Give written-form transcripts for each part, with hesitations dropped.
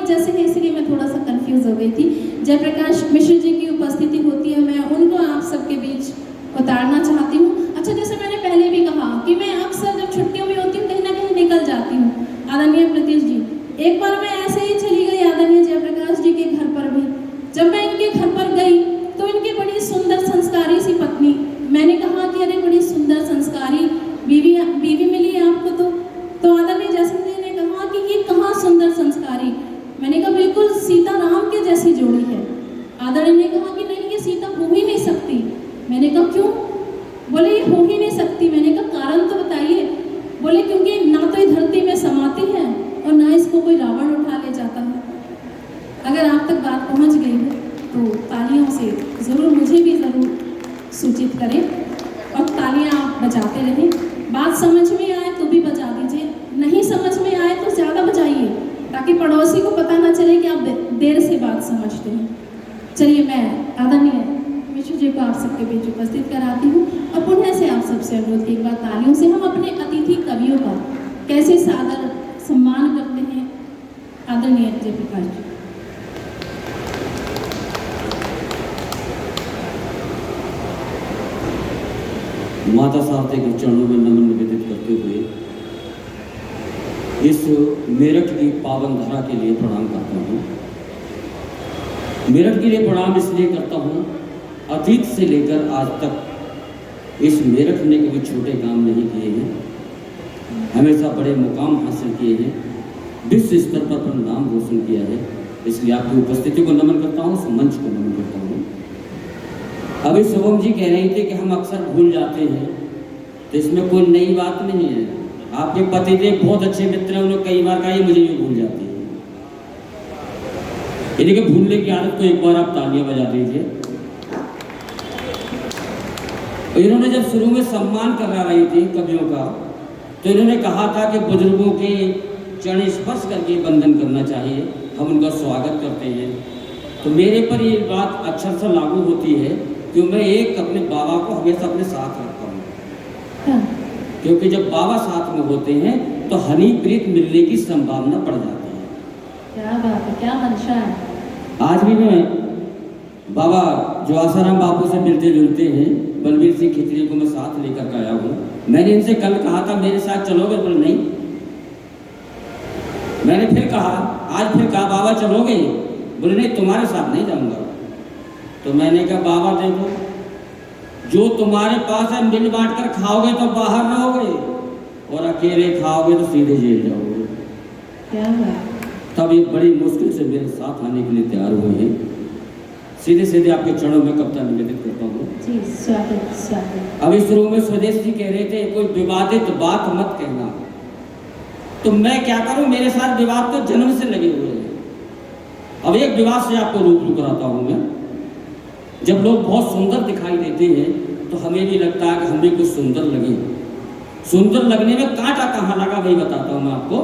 जैसे है, इसलिए मैं थोड़ा सा कंफ्यूज हो गई थी। जयप्रकाश मिश्र जी की उपस्थिति होती है, मैं उनको आप सबके बीच उतारना चाहती हूँ। अच्छा, जैसे मैंने पहले भी कहा कि मैं अक्सर जब छुट्टियों में होती हूँ कहीं ना कहीं निकल जाती हूँ। आदरणीय प्रतीश जी, एक बार मैं ऐसे ही चली गई आदरणीय जयप्रकाश जी के घर पर भी। जब मैं इनके घर पर गई तो इनकी बड़ी सुंदर संस्कारी सी पत्नी, मैंने कहा कि अरे बड़ी सुंदर संस्कारी बीवी मिली है आपको। तो आदरणीय जयसिंह जी ने कहा कि ये कहाँ सुंदर संस्कारी। मैंने कहा बिल्कुल सीता राम के जैसी जोड़ी है। आदरणीय ने कहा कि नहीं, ये सीता हो ही नहीं सकती। मैंने कहा क्यों? बोले ये हो ही नहीं सकती। मैंने कहा कारण तो बताइए। बोले क्योंकि ना तो ये धरती में समाती है और ना इसको कोई रावण उठा ले जाता है। अगर आप तक बात पहुंच गई है तो तालियों से ज़रूर मुझे भी ज़रूर सूचित करें और तालियां आप बजाते रहें। बात समझ में आए तो भी बजा दीजिए, नहीं समझ में आए तो ज़्यादा बजाइए, ताकि पड़ोसी को पता ना चले कि आप देर से बात समझते हैं। चलिए, मैं आदरणीय मिश्र जी को आप सबके बीच उपस्थित कराती हूँ और पुनः से आप सबसे अनुरोध की एक बार तालियों से हम अपने अतिथि कवियों का कैसे सादर सम्मान करते हैं। आदरणीय जयप्रकाश जी। माता सारथी के चरणों में नमन निवेदित करते हुए इस मेरठ की पावन धरा के लिए प्रणाम करता हूँ। मेरठ के लिए प्रणाम इसलिए करता हूँ, अतीत से लेकर आज तक इस मेरठ ने कभी छोटे काम नहीं किए हैं, हमेशा बड़े मुकाम हासिल किए हैं, विश्व स्तर पर अपना नाम रोशन किया है। इसलिए आपकी उपस्थिति को नमन करता हूँ, उस मंच को नमन करता हूँ। अभी शुभम जी कह रहे थे कि हम अक्सर भूल जाते हैं, तो इसमें कोई नई बात नहीं है। आपके पतिदेव बहुत अच्छे मित्र हैं, उन्होंने कई बार कहा ये मुझे भी भूल जाती है। यानी कि भूलने की आदत को एक बार आप तालियां बजा दीजिए। इन्होंने जब शुरू में सम्मान करा रही थी कवियों का, तो इन्होंने कहा था कि बुजुर्गों के चरण स्पर्श करके वंदन करना चाहिए, हम उनका स्वागत करते हैं। तो मेरे पर ये बात अक्षर से लागू होती है कि मैं एक अपने बाबा को हमेशा अपने साथ रखता हूँ, क्योंकि जब बाबा साथ में होते हैं तो हनी प्रीत मिलने की संभावना बढ़ जाती है। क्या बात है, क्या मंशा है। आज भी मैं बाबा जो आसाराम बापू से मिलते जुलते हैं, बलबीर सिंह खिचड़ी को मैं साथ लेकर आया हूँ। मैंने इनसे कल कहा था मेरे साथ चलोगे, बोले नहीं। मैंने फिर कहा, आज फिर कहा बाबा चलोगे, बोले नहीं तुम्हारे साथ नहीं जाऊंगा। तो मैंने कहा बाबा देखो, जो तुम्हारे पास है मिल बांट कर खाओगे तो बाहर रहोगे, और अकेले खाओगे तो सीधे जेल जाओगे। क्या बात। तब ये बड़ी मुश्किल से मेरे साथ आने के लिए तैयार हुए हैं। सीधे सीधे आपके चरणों में कविता निवेदित करता हूँ। जी, स्वागत स्वागत। अभी शुरू में स्वदेश जी कह रहे थे कोई विवादित बात मत कहना, तो मैं क्या करूं, मेरे साथ विवाद तो जन्म से लगे हुए हैं। अब एक विवाद से आपको रूबरू कराता हूं मैं। जब लोग बहुत सुंदर दिखाई देते हैं तो हमें भी लगता है कि हम भी कुछ सुंदर लगे। सुंदर लगने में कांटा कहाँ लगा वही बताता हूं मैं आपको।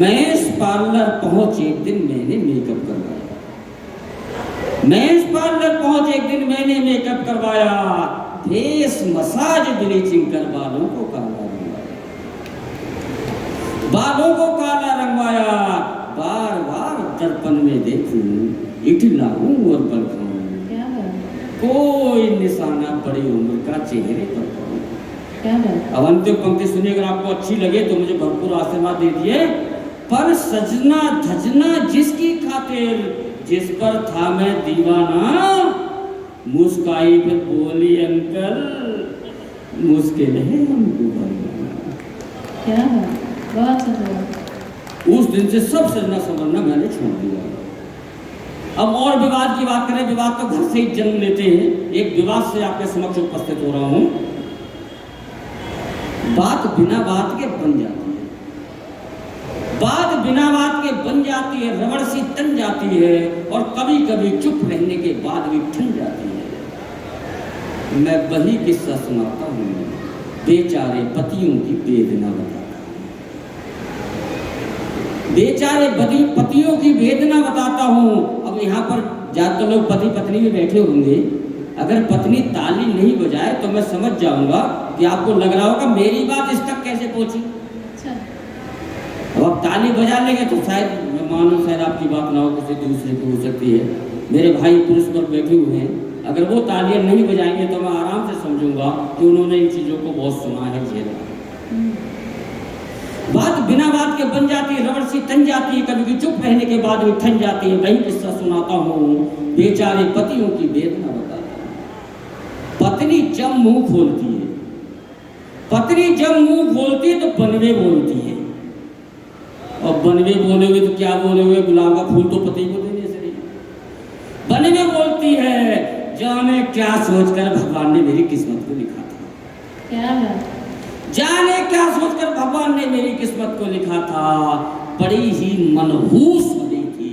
मैं पार्लर पहुंच एक दिन मैंने मेकअप करवाया। मैं पार्लर पहुंच एक दिन मैंने मेकअप करवाया, फेस मसाज ब्लीचिंग कर बालों को काला रंगवाया, बालों को काला रंगवाया। बार बार दर्पण में देखूं, इठलाऊं और बलखाऊं, कोई निशाना बड़ी उम्र का चेहरे पर पड़े। अब अंतिम पंक्ति सुनिए, अगर आपको अच्छी लगे तो मुझे भरपूर आशीर्वाद दीजिए। पर सजना धजना जिसकी खातिर, जिस पर था मैं दीवाना, मुस्काई पे बोली अंकल मुश्किल है हमको बनना। क्या है, बहुत सुंदर। उस दिन से सब सजना संवरना मैंने छोड़ दिया। अब और विवाद की बात करें, विवाद तो घर से ही जन्म लेते हैं। एक विवाद से आपके समक्ष उपस्थित हो रहा हूं। बात बिना बात के बन जाती है, बात बिना बात के बन जाती है, रबड़ सी तन जाती है, और कभी कभी चुप रहने के बाद भी ठन जाती है। मैं वही किस्सा सुनाता हूं, बेचारे पतियों की वेदना बताता हूं। बेचारे पतियों की वेदना बताता हूं। अब यहाँ पर ज्यादातर लोग पति पत्नी में बैठे होंगे, अगर पत्नी ताली नहीं बजाए तो मैं समझ जाऊंगा कि आपको लग रहा होगा मेरी बात इस तक कैसे पहुंची। अच्छा। अब आप अब ताली बजा लेंगे तो शायद मानो शायद आपकी बात ना हो, किसी दूसरे की हो सकती है। मेरे भाई पुरुष पर बैठे हुए हैं, अगर वो तालियां नहीं बजाएंगे तो मैं आराम से समझूंगा कि उन्होंने इन चीज़ों को बहुत सुना है, झेला। बात बिना बात के बन जाती है, रबड़ सी तन जाती है, कभी भी चुप रहने के बाद भी ठन जाती है। वही किस्सा सुनाता हूँ, बेचारे पतियों की वेदना बताता हूँ। पत्नी जब मुंह खोलती है, पत्नी जब मुंह खोलती है तो बनवे बोलती है। और बनवे बोलोगे तो क्या बोलोगे, गुलाब का फूल तो पति को देने से नहीं। बनवे बोलती है, जाने क्या सोचकर भगवान ने मेरी किस्मत को लिखा था। क्या है? जाने क्या सोचकर भगवान ने मेरी किस्मत को लिखा था। बड़ी ही मनहूस हुई थी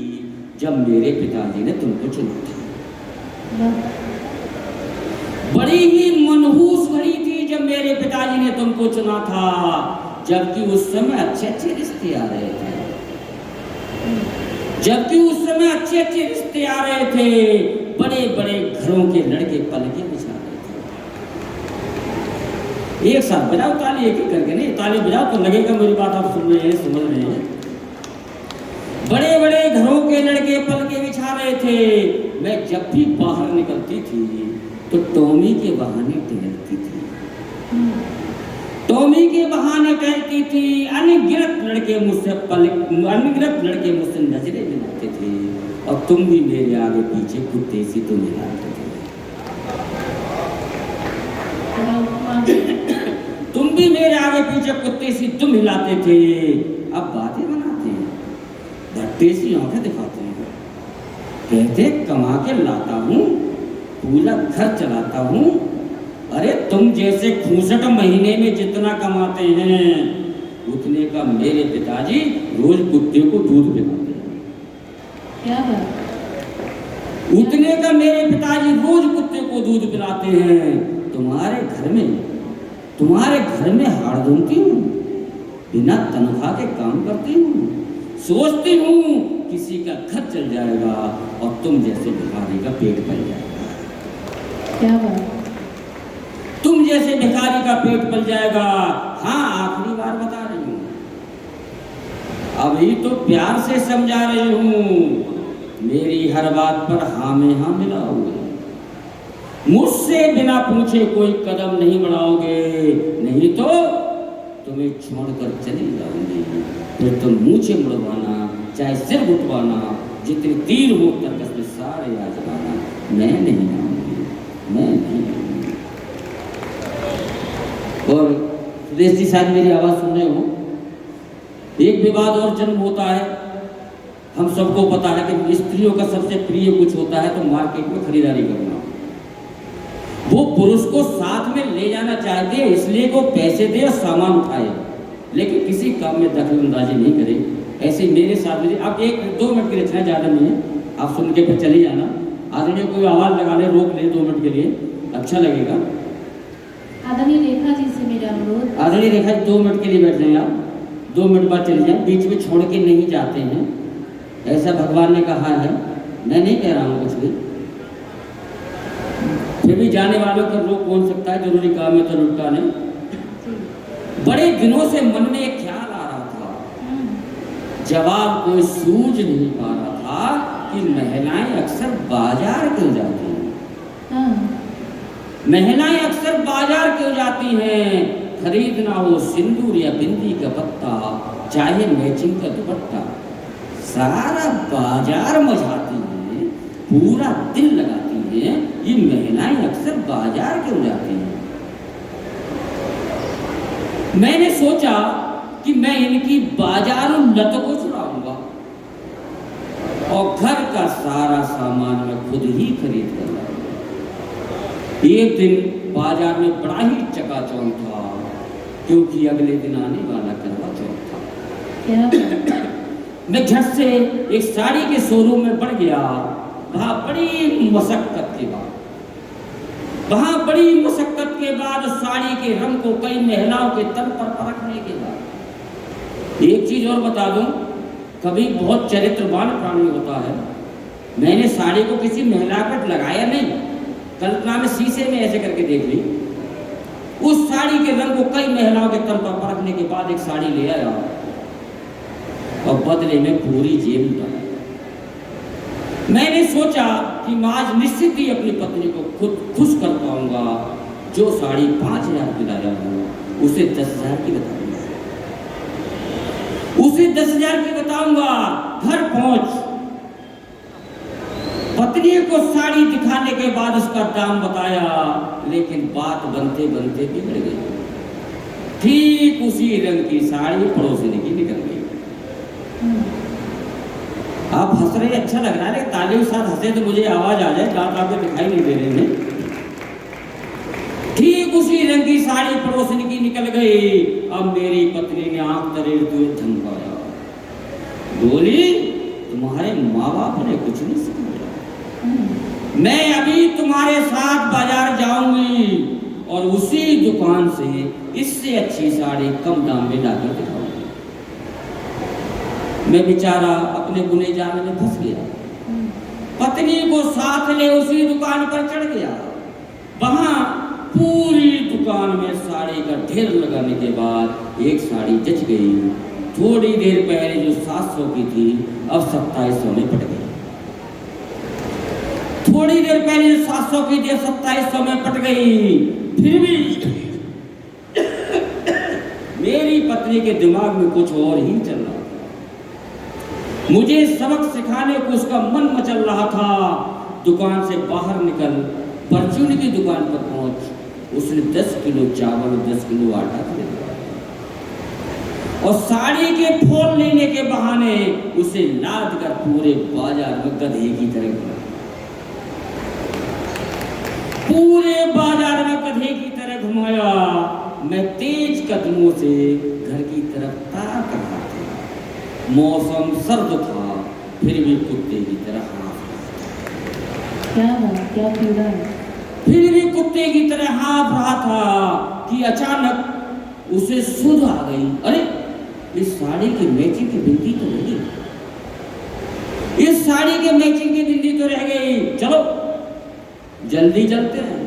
जब मेरे पिताजी ने तुमको चुना था। बड़ी ही मनहूस हुई थी जब मेरे पिताजी ने तुमको चुना था, जबकि उस समय अच्छे अच्छे रिश्ते आ रहे थे। जबकि उस समय अच्छे अच्छे रिश्ते आ रहे थे, बड़े बड़े घरों के लड़के पलके बिछा रहे थे। एक साथ बजाओ ताली, एक एक करके नहीं, ताली बजाओ तो लगेगा मेरी बात आप सुन रहे हैं, समझ रहे हैं। बड़े बड़े घरों के लड़के पलके बिछा रहे थे। मैं जब भी बाहर निकलती थी तो टॉमी के बहाने टहलती थी, टॉमी के बहाने टहलती थी। अनगिनत लड़के मुझसे नजरें मिलाते थे, और तुम भी मेरे आगे पीछे कुत्ते सी तुम हिलाते थे। तुम भी मेरे आगे पीछे कुत्ते सी तुम हिलाते थे। अब बातें बनाते हैं, भट्टे सी आंखें दिखाते हैं, कहते कमा के लाता हूँ, पूरा घर चलाता हूँ। अरे तुम जैसे 65 महीने में जितना कमाते हैं उतने का मेरे पिताजी रोज कुत्ते को दूध पिलाते हैं। क्या है? उतने का मेरे पिताजी रोज कुत्ते को दूध पिलाते हैं। तुम्हारे घर में हाड़ धुनती हूँ, बिना तनख्वाह के काम करती हूँ, सोचती हूँ किसी का घर चल जाएगा और तुम जैसे भिखारी का पेट पल जाएगा। क्या बात? तुम जैसे भिखारी का पेट पल जाएगा। हाँ, आखिरी बार बता रही हूँ, अभी तो प्यार से समझा रही हूँ। मेरी हर बात पर हाँ में हाँ मिलाओगे, मुझसे बिना पूछे कोई कदम नहीं बढ़ाओगे, नहीं तो तुम्हें छोड़कर चली जाऊंगी। फिर तुम मूछे मुड़वाना, चाहे सिर उठवाना, जितने तीर हो तर्कस में सारे आजमाना, मैं नहीं आऊंगी, मैं नहीं आऊंगी। और सुदेश जी शायद मेरी आवाज़ सुन रहे हो। एक विवाद और जन्म होता है। हम सबको पता है कि स्त्रियों का सबसे प्रिय कुछ होता है तो मार्केट में खरीदारी करना। वो पुरुष को साथ में ले जाना चाहते हैं, इसलिए वो पैसे दे और सामान उठाए, लेकिन किसी काम में दखल अंदाजी नहीं करे। ऐसे मेरे साथ में आप 1-2 मिनट की रचना, ज़्यादा नहीं है, आप सुन के फिर चली जाना। आदरणीय कोई आवाज़ लगा ले, रोक ले 2 मिनट के लिए, अच्छा लगेगा। आदरणीय रेखा जी से मेरा अनुरोध। आदरणीय रेखा जी 2 मिनट के लिए बैठ जाएं आप, 2 मिनट बाद चले जाएं, बीच में छोड़ के नहीं जाते हैं, ऐसा भगवान ने कहा है, मैं नहीं कह रहा हूँ कुछ भी। फिर भी जाने वालों का रोक कौन सकता है, जरूरी काम में तो रुकता नहीं। बड़े दिनों से मन में एक ख्याल आ रहा था, जवाब कोई सूझ नहीं पा रहा था कि महिलाएं अक्सर बाजार क्यों जाती हैं। महिलाएं अक्सर बाजार क्यों जाती हैं, खरीदना हो सिंदूर या बिंदी का पत्ता, चाहे मैचिंग का दुपट्टा, सारा बाजार मचाती हैं, पूरा दिल लगाती हैं। ये महिलाएं अक्सर बाजार क्यों जाती हैं। मैंने सोचा कि मैं इनकी बाजारों लत को छुड़ाऊंगा और घर का सारा सामान मैं खुद ही खरीद कर लाऊंगा। एक दिन बाजार में बड़ा ही चकाचौंध था, क्योंकि अगले दिन आने वाला करवा चौथ था। मैं झट से एक साड़ी के शोरूम में बढ़ गया। वहाँ बड़ी मशक्कत के बाद साड़ी के रंग को कई महिलाओं के तन पर परखने के बाद, एक चीज और बता दूं, कभी बहुत चरित्रवान प्राणी होता है। मैंने साड़ी को किसी महिला पर लगाया नहीं, कल्पना में शीशे में ऐसे करके देख ली। उस साड़ी के रंग को कई महिलाओं के तन पर परखने के बाद एक साड़ी ले आया। और बदले में पूरी जेल लुटाया। मैंने सोचा कि मैं आज निश्चित ही अपनी पत्नी को खुद खुश कर पाऊंगा। जो साड़ी 5,000 की लाया हूँ उसे 10,000 की बताऊंगा, उसे 10,000 की बताऊंगा। घर पहुंच पत्नी को साड़ी दिखाने के बाद उसका दाम बताया, लेकिन बात बनते बनते बिगड़ गई। ठीक उसी रंग की साड़ी पड़ोसिनी की निकल गई। आप हंस रहे, अच्छा लग रहा है, लेकिन ताली के साथ हंसे तो मुझे आवाज आ जाए, दांत आपको दिखाई नहीं दे रहे हैं। ठीक उसी रंग की साड़ी पड़ोसिनी की निकल गई। अब मेरी पत्नी ने आंख तरेड़ते हुए धमकाया, बोली तुम्हारे माँ बाप ने कुछ नहीं सिखाया, मैं अभी तुम्हारे साथ बाजार जाऊंगी और उसी दुकान से इससे अच्छी साड़ी कम दाम में लाकर दिखाऊंगी। मैं बेचारा अपने बुने जाल में फंस गया। पत्नी को साथ ले उसी दुकान पर चढ़ गया। वहां पूरी दुकान में साड़ी का ढेर लगाने के बाद एक साड़ी जच गई। थोड़ी देर पहले जो 700 की थी अब 2700 में पट गई। थोड़ी देर पहले जो 700 की थी 2700 में पट गई। फिर भी मेरी पत्नी के दिमाग में कुछ और ही चल रहा था। मुझे सबक सिखाने को उसका मन मचल रहा था। दुकान से बाहर निकल परचून की दुकान पर पहुंच उसने 10 किलो चावल और 10 किलो आटा खरीदा और साड़ी के फॉल लेने के बहाने उसे लाद कर पूरे बाजार में गधे की तरह घुमाया। पूरे बाजार में गधे की तरह घुमाया। मैं तेज कदमों से घर की तरफ ताक रहा था। मौसम सर्द था, फिर भी कुत्ते की तरह हाँफ क्या बात, क्या पीड़ा है। फिर भी कुत्ते की तरह हाँफ रहा था कि अचानक उसे सुध आ गई। अरे इस साड़ी की मैचिंग की बिंदी तो रह गई, इस साड़ी के मैचिंग की बिंदी तो रह गई। चलो जल्दी चलते हैं।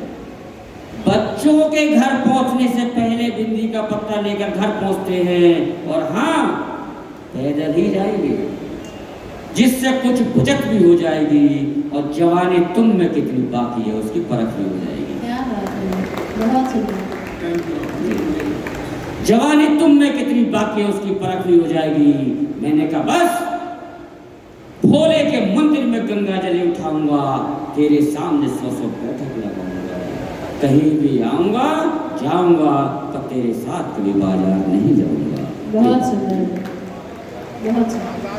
बच्चों के घर पहुंचने से पहले बिंदी का पत्ता लेकर घर पहुंचते हैं और हाँ पैदल ही जाएंगे, जिससे कुछ बचत भी हो जाएगी और जवानी तुम में कितनी बाकी है उसकी परख भी हो जाएगी। क्या बात है, बहुत सुंदर। जवानी तुम में कितनी बाकी है उसकी परख भी हो जाएगी। मैंने कहा बस भोले के मंदिर में गंगा जल उठाऊंगा, तेरे सामने 100 बैठक लगाऊंगा, कहीं भी आऊंगा जाऊंगा पर तेरे साथ कभी बाजार नहीं जाऊंगा। बहुत सुंदर, बहुत सुंदर।